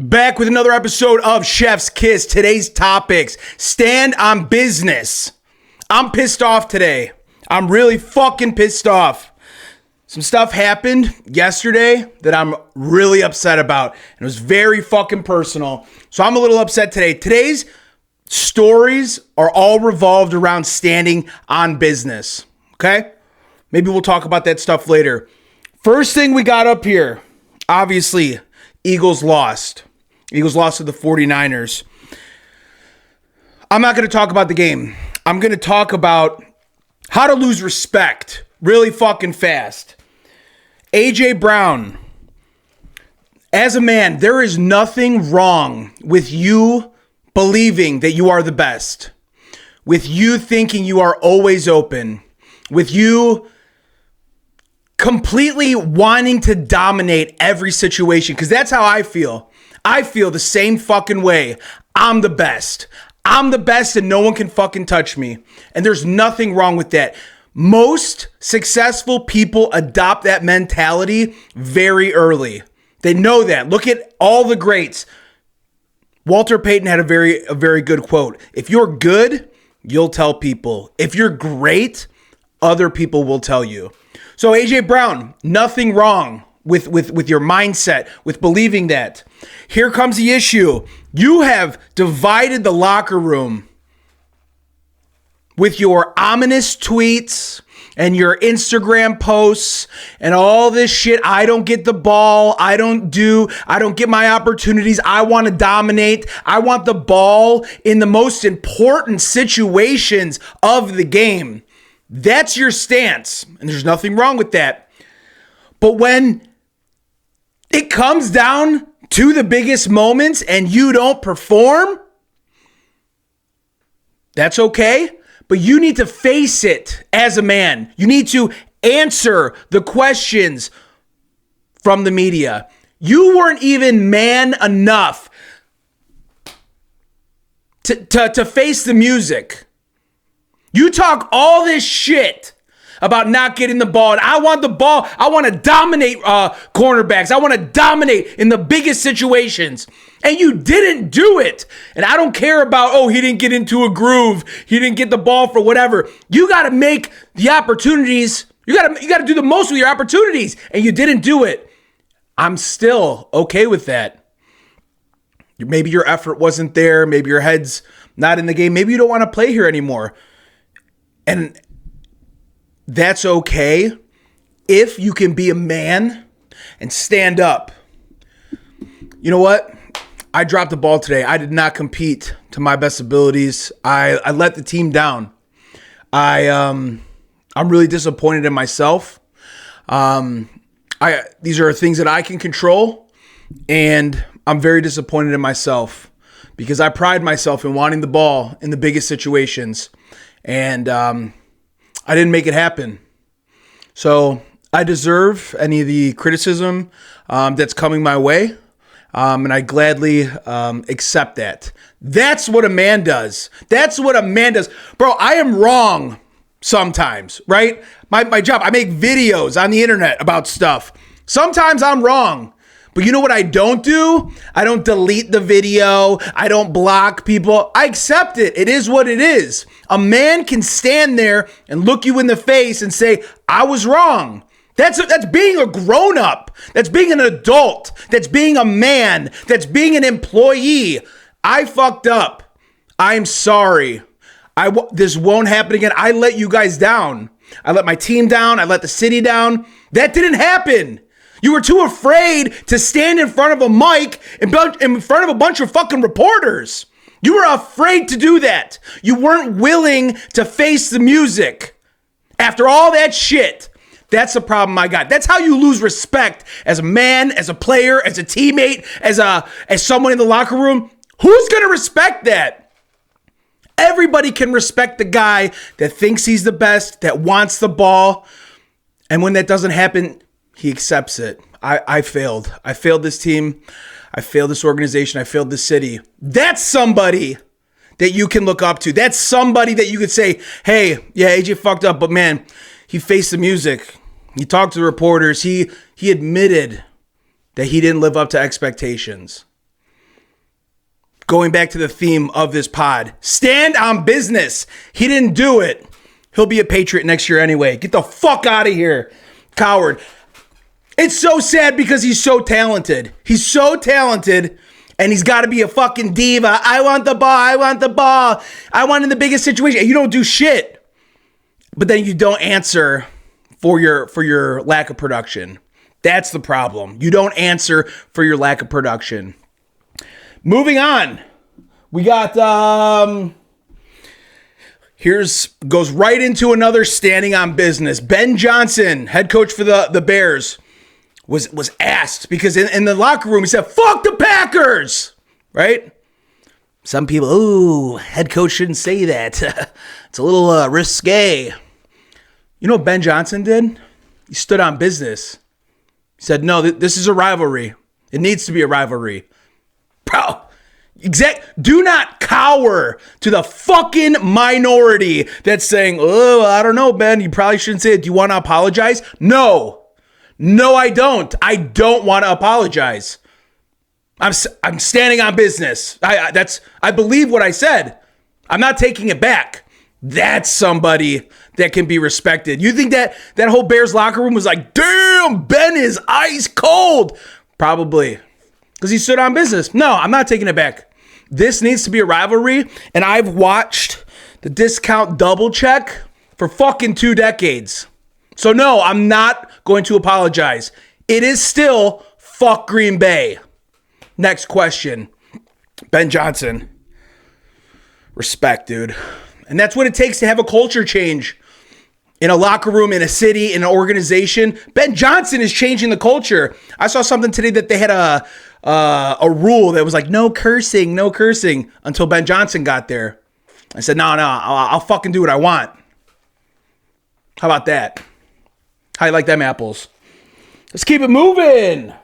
Back with another episode of Chef's Kiss. Today's topics: stand on business. I'm pissed off today. I'm really fucking pissed off. Some stuff happened yesterday that I'm really upset about. And it was very fucking personal. So I'm a little upset today. Today's stories are all revolved around standing on business. Okay? Maybe we'll talk about that stuff later. First thing we got up here, obviously, Eagles lost. Eagles lost to the 49ers. I'm not going to talk about the game. I'm going to talk about how to lose respect really fucking fast. AJ Brown, as a man, there is nothing wrong with you believing that you are the best, with you thinking you are always open, with you completely wanting to dominate every situation, because that's how I feel. I feel the same fucking way. I'm the best. I'm the best and no one can fucking touch me. And there's nothing wrong with that. Most successful people adopt that mentality very early. They know that. Look at all the greats. Walter Payton had a very good quote. If you're good, you'll tell people. If you're great, other people will tell you. So AJ Brown, nothing wrong with your mindset, with believing that. Here comes the issue. You have divided the locker room with your ominous tweets and your Instagram posts and all this shit. I don't get the ball. I don't get my opportunities. I want to dominate. I want the ball in the most important situations of the game. That's your stance, and there's nothing wrong with that. But when it comes down to the biggest moments and you don't perform, that's okay, but you need to face it as a man. You need to answer the questions from the media. You weren't even man enough to face the music. You talk all this shit about not getting the ball, and I want the ball. I want to dominate cornerbacks. I want to dominate in the biggest situations, and you didn't do it. And I don't care about, he didn't get into a groove. He didn't get the ball for whatever. You got to make the opportunities. You got to do the most with your opportunities, and you didn't do it. I'm still okay with that. Maybe your effort wasn't there. Maybe your head's not in the game. Maybe you don't want to play here anymore. And that's okay if you can be a man and stand up. You know what? I dropped the ball today. I did not compete to my best abilities. I let the team down. I'm really disappointed in myself. These are things that I can control, and I'm very disappointed in myself because I pride myself in wanting the ball in the biggest situations. And I didn't make it happen. So I deserve any of the criticism that's coming my way. And I gladly accept that. That's what a man does. That's what a man does. Bro, I am wrong sometimes, right? My job, I make videos on the internet about stuff. Sometimes I'm wrong. But you know what I don't do? I don't delete the video. I don't block people. I accept it. It is what it is. A man can stand there and look you in the face and say, I was wrong. That's being a grown-up. That's being an adult. That's being a man. That's being an employee. I fucked up. I'm sorry. This won't happen again. I let you guys down. I let my team down. I let the city down. That didn't happen. You were too afraid to stand in front of a mic in front of a bunch of fucking reporters. You were afraid to do that. You weren't willing to face the music. After all that shit, that's the problem I got. That's how you lose respect as a man, as a player, as a teammate, as someone in the locker room. Who's going to respect that? Everybody can respect the guy that thinks he's the best, that wants the ball. And when that doesn't happen, he accepts it. I failed. I failed this team. I failed this organization. I failed this city. That's somebody that you can look up to. That's somebody that you could say, hey, yeah, AJ fucked up, but man, he faced the music. He talked to the reporters. He admitted that he didn't live up to expectations. going back to the theme of this pod, stand on business. He didn't do it. He'll be a Patriot next year anyway. Get the fuck out of here, coward. It's so sad because he's so talented. He's so talented, and he's got to be a fucking diva. I want the ball. I want the ball. I want in the biggest situation. You don't do shit. But then you don't answer for your lack of production. That's the problem. You don't answer for your lack of production. Moving on. We got goes right into another standing on business. Ben Johnson, head coach for the Bears, was asked because in the locker room he said, "Fuck the Packers," right? Some people, head coach shouldn't say that. It's a little risque. You know what Ben Johnson did? He stood on business. He said, "No, this is a rivalry. It needs to be a rivalry." Bro, do not cower to the fucking minority that's saying, "Oh, I don't know, Ben, you probably shouldn't say it. Do you want to apologize?" No, I don't. I don't want to apologize. I'm standing on business. I believe what I said. I'm not taking it back. That's somebody that can be respected. You think that whole Bears locker room was like, "Damn, Ben is ice cold"? Probably. Because he stood on business. No, I'm not taking it back. This needs to be a rivalry, and I've watched the discount double check for fucking 2 decades. So no, I'm not going to apologize. It is still fuck Green Bay. Next question. Ben Johnson. Respect, dude. And that's what it takes to have a culture change. In a locker room, in a city, in an organization. Ben Johnson is changing the culture. I saw something today that they had a rule that was like, no cursing until Ben Johnson got there. I said, no, I'll fucking do what I want. How about that? How you like them apples? Let's keep it moving.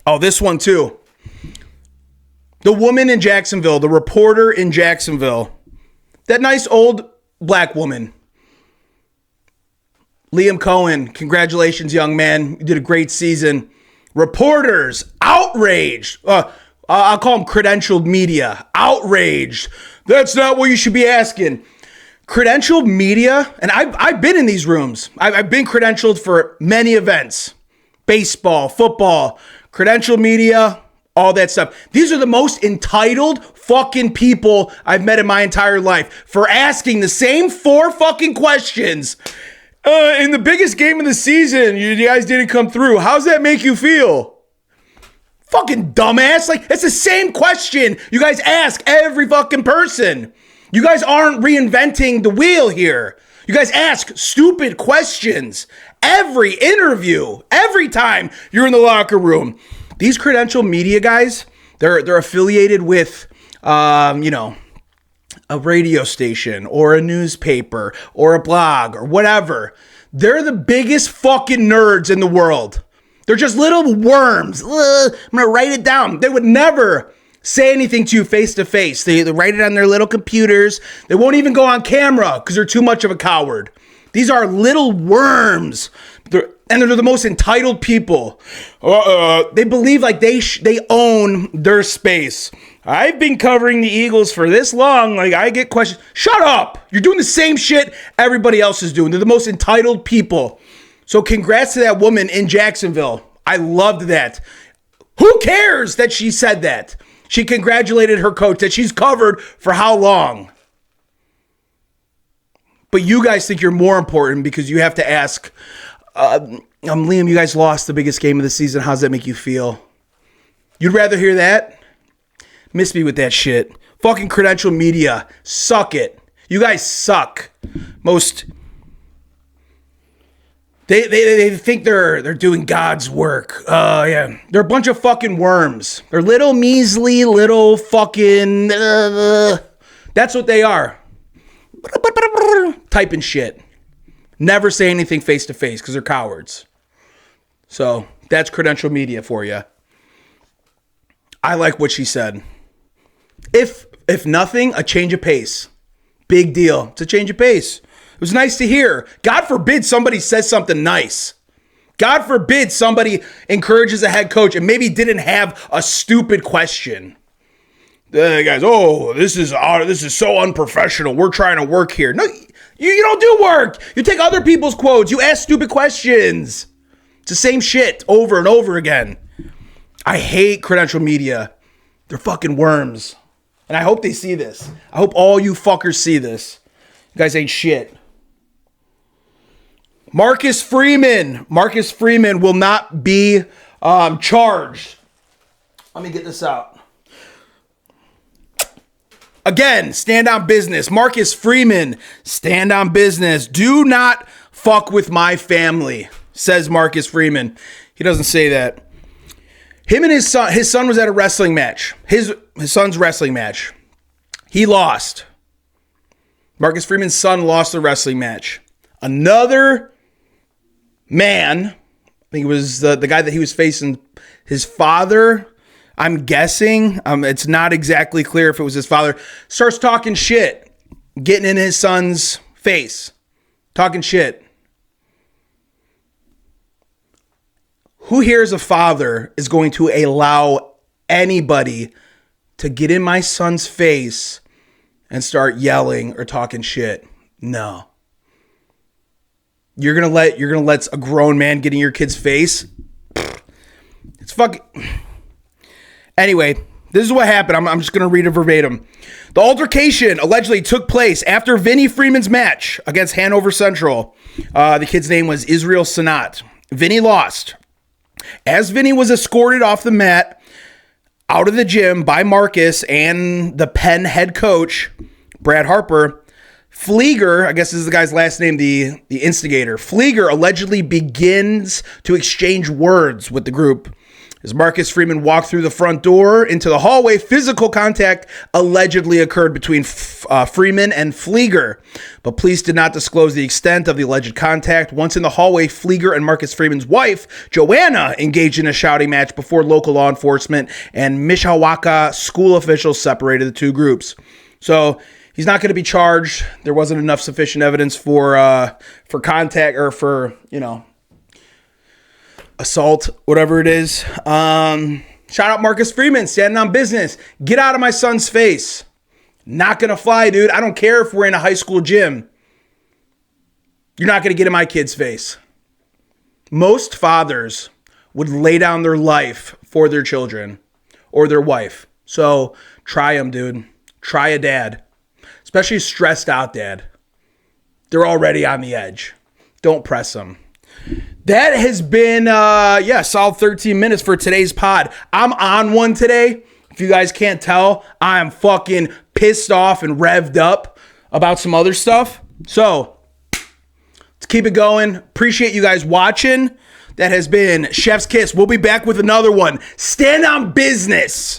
Oh, this one too. The woman in Jacksonville, the reporter in Jacksonville, that nice old black woman. Liam Cohen, congratulations, young man. You did a great season. Reporters, outraged. I'll call them credentialed media. Outraged. That's not what you should be asking. Credentialed media, and I've been in these rooms. I've been credentialed for many events. Baseball, football, credentialed media, all that stuff. These are the most entitled fucking people I've met in my entire life for asking the same 4 fucking questions. In the biggest game of the season, you guys didn't come through. How's that make you feel? Fucking dumbass. Like, it's the same question you guys ask every fucking person. You guys aren't reinventing the wheel here. You guys ask stupid questions every interview, every time you're in the locker room. These credentialed media guys, they're affiliated with, a radio station or a newspaper or a blog or whatever. They're the biggest fucking nerds in the world. They're just little worms. I'm going to write it down. They would never say anything to you face to face. They write it on their little computers. They won't even go on camera because they're too much of a coward. These are little worms. They're the most entitled people. They believe like they own their space. I've been covering the Eagles for this long. Like, I get questions. Shut up. You're doing the same shit everybody else is doing. They're the most entitled people. So congrats to that woman in Jacksonville. I loved that. Who cares that she said that? She congratulated her coach that she's covered for how long? But you guys think you're more important because you have to ask, Liam, you guys lost the biggest game of the season. How's that make you feel? You'd rather hear that? Miss me with that shit. Fucking credentialed media. Suck it. You guys suck. They think they're doing God's work. Yeah. They're a bunch of fucking worms. They're little measly little fucking that's what they are. Typing shit. Never say anything face to face because they're cowards. So that's credentialed media for you. I like what she said. If nothing, a change of pace. Big deal. It's a change of pace. It was nice to hear. God forbid somebody says something nice. God forbid somebody encourages a head coach and maybe didn't have a stupid question. guys, oh, this is so unprofessional. We're trying to work here. No, you don't do work. You take other people's quotes. You ask stupid questions. It's the same shit over and over again. I hate credentialed media. They're fucking worms. And I hope they see this. I hope all you fuckers see this. You guys ain't shit. Marcus Freeman. Marcus Freeman will not be charged. Let me get this out. Again, stand on business. Marcus Freeman, stand on business. Do not fuck with my family, says Marcus Freeman. He doesn't say that. Him and his son was at a wrestling match. His son's wrestling match. He lost. Marcus Freeman's son lost the wrestling match. Another man, I think it was the guy that he was facing, his father, I'm guessing, it's not exactly clear if it was his father, starts talking shit, getting in his son's face, talking shit. Who here as a father is going to allow anybody to get in my son's face and start yelling or talking shit? No. You're gonna let a grown man get in your kid's face? It's fucking. Anyway, this is what happened. I'm just gonna read it verbatim. The altercation allegedly took place after Vinny Freeman's match against Hanover Central. The kid's name was Israel Sanat. Vinny lost. As Vinny was escorted off the mat out of the gym by Marcus and the Penn head coach, Brad Harper, Flieger, I guess this is the guy's last name, the instigator, Flieger allegedly begins to exchange words with the group. As Marcus Freeman walked through the front door into the hallway, physical contact allegedly occurred between Freeman and Flieger, but police did not disclose the extent of the alleged contact. Once in the hallway, Flieger and Marcus Freeman's wife, Joanna, engaged in a shouting match before local law enforcement and Mishawaka school officials separated the two groups. So he's not going to be charged. There wasn't enough sufficient evidence for contact or for, assault, whatever it is. Shout out Marcus Freeman, standing on business. Get out of my son's face. Not going to fly, dude. I don't care if we're in a high school gym. You're not going to get in my kid's face. Most fathers would lay down their life for their children or their wife. So try them, dude. Try a dad. Especially stressed out dad. They're already on the edge. Don't press them. That has been, solid 13 minutes for today's pod. I'm on one today. If you guys can't tell, I am fucking pissed off and revved up about some other stuff. So, let's keep it going. Appreciate you guys watching. That has been Chef's Kiss. We'll be back with another one. Stand on business.